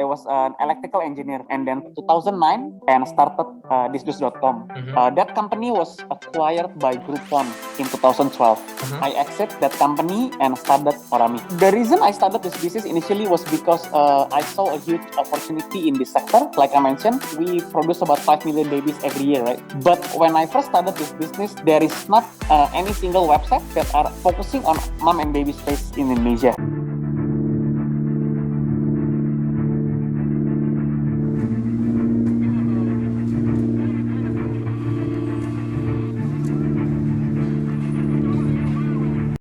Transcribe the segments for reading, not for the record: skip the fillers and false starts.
I was an electrical engineer, and then 2009 and started thisdus.com. That company was acquired by Groupon in 2012. I exit that company and started Orami. The reason I started this business initially was because I saw a huge opportunity in this sector. Like I mentioned, we produce about 5 million babies every year, right? But when I first started this business, there is not any single website that are focusing on mom and baby space in Indonesia.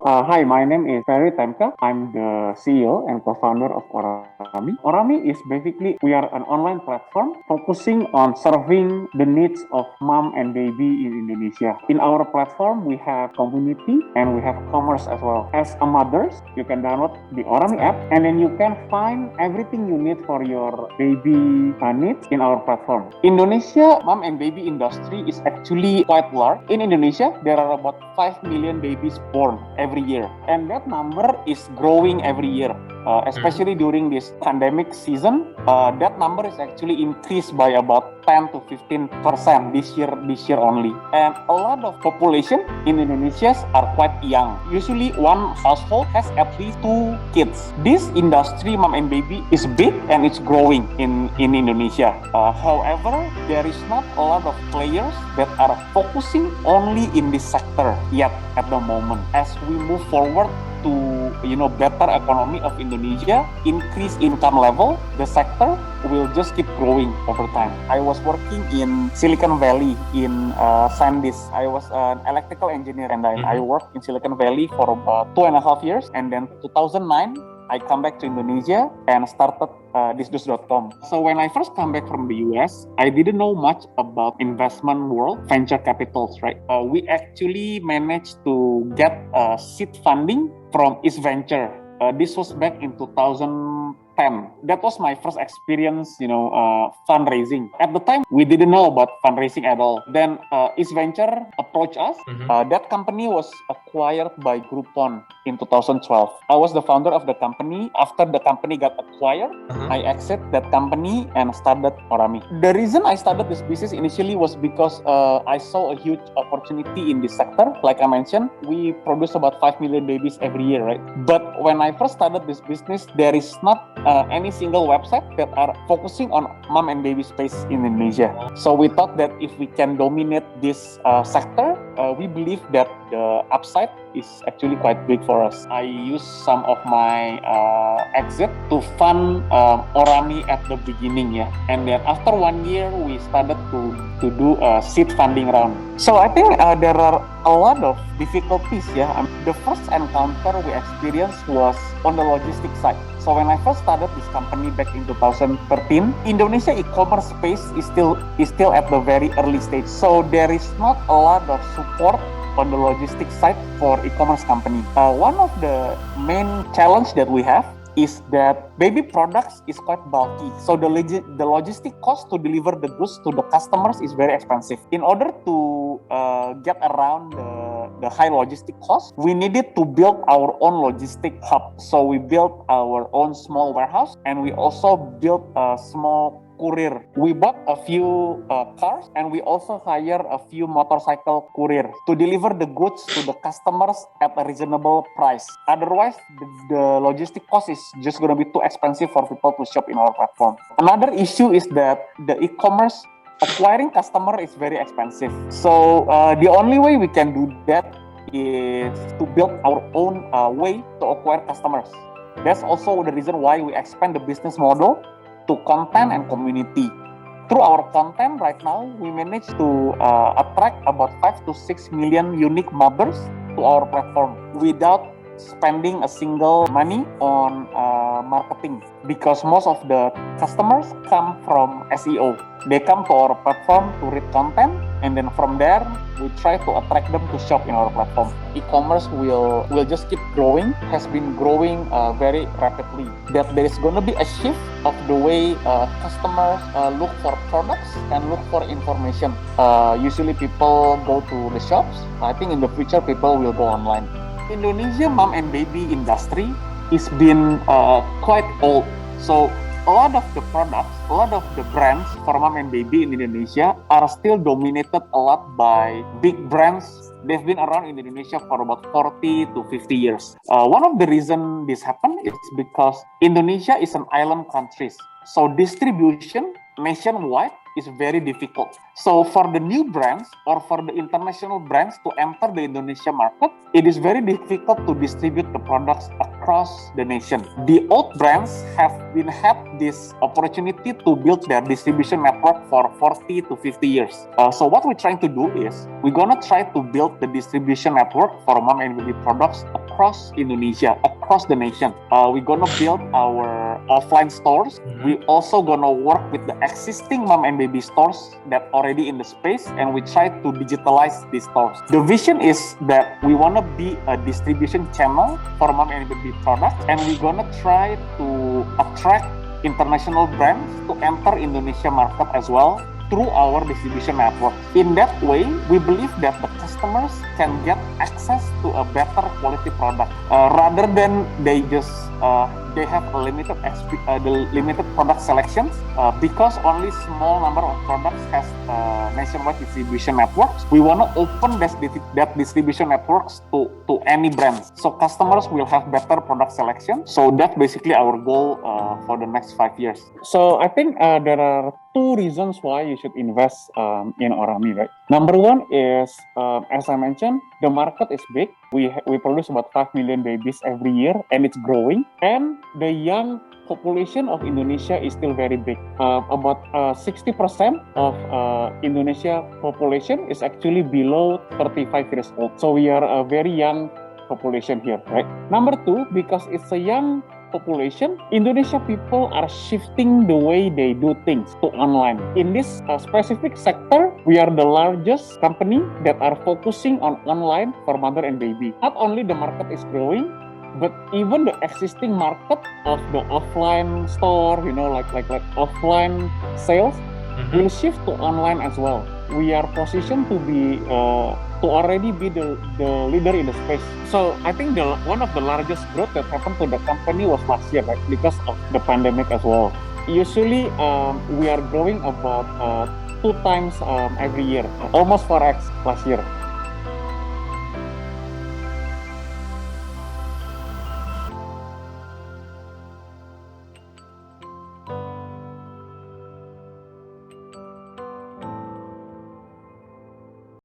Hi, my name is Ferry Temka. I'm the CEO and co-founder of Orami. Orami is basically, we are an online platform focusing on serving the needs of mom and baby in Indonesia. In our platform, we have community and we have commerce as well. As a mother, you can download the Orami app and then you can find everything you need for your baby needs in our platform. Indonesia mom and baby industry is actually quite large. In Indonesia, there are about 5 million babies born every year, and that number is growing every year, especially during this pandemic season. That number is actually increased by about 10 to 15% this year only. And a lot of population in Indonesia are quite young. Usually one household has at least 2 kids. This industry, mom and baby, is big and it's growing in Indonesia. However, there is not a lot of players that are focusing only in this sector yet at the moment. As we move forward to better economy of Indonesia, increase income level, the sector will just keep growing over time. I was working in Silicon Valley in SanDisk. I was an electrical engineer, and I worked in Silicon Valley for about 2.5 years, and then 2009 I come back to Indonesia and started thisdus.com. So when I first come back from the US, I didn't know much about investment world, venture capitals, right? We actually managed to get seed funding from East Venture. This was back in 2010. That was my first experience, fundraising. At the time, we didn't know about fundraising at all. Then East Venture approached us. That company was acquired by Groupon in 2012. I was the founder of the company. After the company got acquired, I exit that company and started Orami. The reason I started this business initially was because I saw a huge opportunity in this sector. Like I mentioned, we produce about 5 million babies every year, right? But when I first started this business, there is not any single website that are focusing on mom and baby space in Indonesia. So we thought that if we can dominate this sector, we believe that the upside is actually quite big for us. I used some of my exit to fund Orami at the beginning, and then after 1 year, we started to do a seed funding round. So I think there are a lot of difficulties. The first encounter we experienced was on the logistics side. So when I first started this company back in 2013, Indonesia e-commerce space is still at the very early stage. So there is not a lot of support on the logistics side for e-commerce company. One of the main challenge that we have is that baby products is quite bulky. So the logistic cost to deliver the goods to the customers is very expensive. In order to get around the high logistic cost, we needed to build our own logistic hub. So we built our own small warehouse, and we also built a small courier. We bought a few cars, and we also hired a few motorcycle courier to deliver the goods to the customers at a reasonable price. Otherwise, the logistic cost is just going to be too expensive for people to shop in our platform. Another issue is that the e-commerce acquiring customer is very expensive. So the only way we can do that is to build our own way to acquire customers. That's also the reason why we expand the business model to content and community. Through our content right now, we managed to attract about 5 to 6 million unique mothers to our platform without spending a single money on marketing, because most of the customers come from SEO. They come to our platform to read content, and then from there we try to attract them to shop in our platform. E-commerce will just keep growing, has been growing very rapidly. That there is going to be a shift of the way customers look for products and look for information. Usually people go to the shops. I think in the future people will go online. Indonesia mom and baby industry is been quite old. So a lot of the products, a lot of the brands for mom and baby in Indonesia are still dominated a lot by big brands. They've been around in Indonesia for about 40 to 50 years. One of the reasons this happened is because Indonesia is an island country. So distribution nationwide is very difficult. So for the new brands or for the international brands to enter the Indonesia market, it is very difficult to distribute the products across the nation. The old brands have had this opportunity to build their distribution network for 40 to 50 years. So what we're trying to do is we're gonna try to build the distribution network for mom and baby products across Indonesia, across the nation. We're gonna build our offline stores. We also gonna work with the existing mom and baby stores that already in the space, and we try to digitalize these stores. The vision is that we wanna be a distribution channel for mom and baby products, and we're gonna try to attract international brands to enter Indonesia market as well through our distribution network. In that way, we believe that the customers can get access to a better quality product rather than they just they have a limited product selections because only small number of products has nationwide distribution networks. We want to open that distribution networks to any brands, so customers will have better product selection. So that's basically our goal for the next 5 years. So I think there are two reasons why you should invest in Orami, right? Number one is, as I mentioned, the market is big. We produce about 5 million babies every year, and it's growing. And the young population of Indonesia is still very big. About 60% of Indonesia population is actually below 35 years old. So we are a very young population here, right? Number two, because it's a young population, Indonesia people are shifting the way they do things to online. In this specific sector, we are the largest company that are focusing on online for mother and baby. Not only the market is growing, but even the existing market of the offline store, like offline sales, will shift to online as well. We are positioned to be to already be the leader in the space. So I think one of the largest growth that happened to the company was last year, right? Because of the pandemic as well. Usually, we are growing about 2 times every year, almost 4x last year.